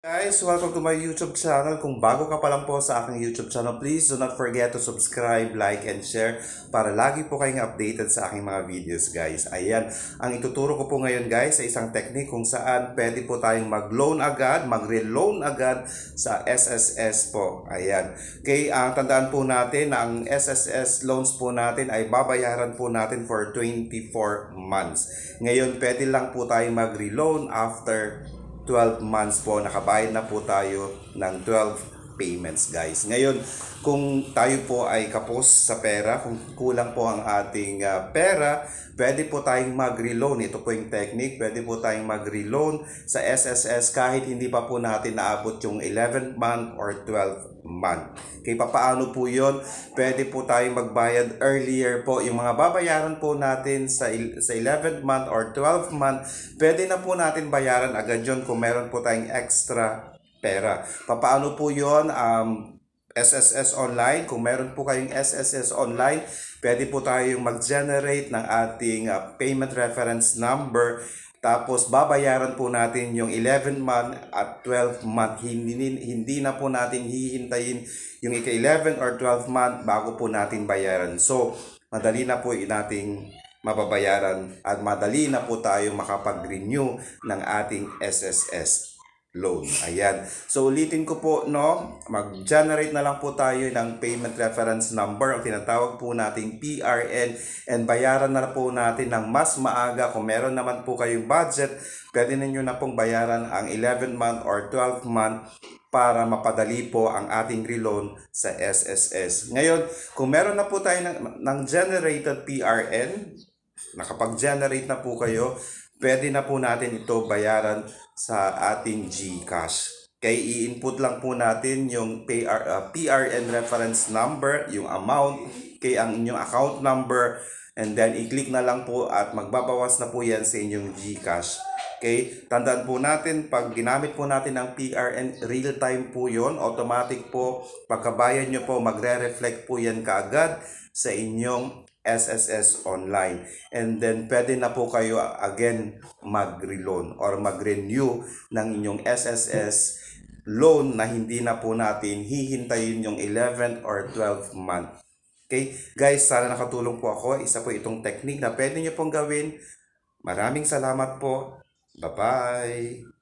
Guys, welcome to my YouTube channel. Kung bago ka pa lang po sa aking YouTube channel, please do not forget to subscribe, like, and share para lagi po kayong updated sa aking mga videos, guys. Ayan, ang ituturo ko po ngayon, guys, sa isang technique kung saan pwede po tayong mag-loan agad, mag-reloan agad sa SSS po. Ayan. Okay, tandaan po natin na ang SSS loans po natin ay babayaran po natin for 24 months. Ngayon, pwede lang po tayong mag-reloan after 12 months po, nakabayad na po tayo ng 12 payments, guys. Ngayon, kung tayo po ay kapos sa pera, kung kulang po ang ating pera, pwede po tayong mag-reloan. Ito po yung technique, pwede po tayong mag-reloan sa SSS kahit hindi pa po natin naabot yung 11th month or 12th month. Okay, papaano po yun? Pwede po tayong magbayad earlier po. Yung mga babayaran po natin sa 11th month or 12th month, pwede na po natin bayaran agad yun kung meron po tayong extra pera. Papaano po yun? SSS Online. Kung meron po kayong SSS Online, pwede po tayong mag-generate ng ating payment reference number. Tapos babayaran po natin yung 11th month at 12th month. Hindi na po natin hihintayin yung ika-11 or 12th month bago po natin bayaran. So, madali na po nating mababayaran at madali na po tayo makapag-renew ng ating SSS loan. Ayan. So, ulitin ko po, no? Mag-generate na lang po tayo ng payment reference number, ang tinatawag po nating PRN, and bayaran na po natin ng mas maaga. Kung meron naman po kayong budget, pwede ninyo na pong bayaran ang 11th month or 12th month para mapadali po ang ating reloan sa SSS. Ngayon, kung meron na po tayo ng generated PRN, nakapag-generate na po kayo, pwede na po natin ito bayaran sa ating GCash. Kaya i-input lang po natin yung PRN reference number, yung amount, kaya ang inyong account number, and then i-click na lang po at magbabawas na po yan sa inyong GCash. Okay, tandaan po natin, pag ginamit po natin ang PRN, real time po yon, automatic po, pagkabayad nyo po, magre-reflect po yan kaagad sa inyong SSS Online. And then, pwede na po kayo again mag-reloan or mag-renew ng inyong SSS loan na hindi na po natin hihintayin yung 11th or 12th month. Okay? Guys, sana nakatulong po ako. Isa po itong technique na pwede nyo pong gawin. Maraming salamat po. Bye-bye!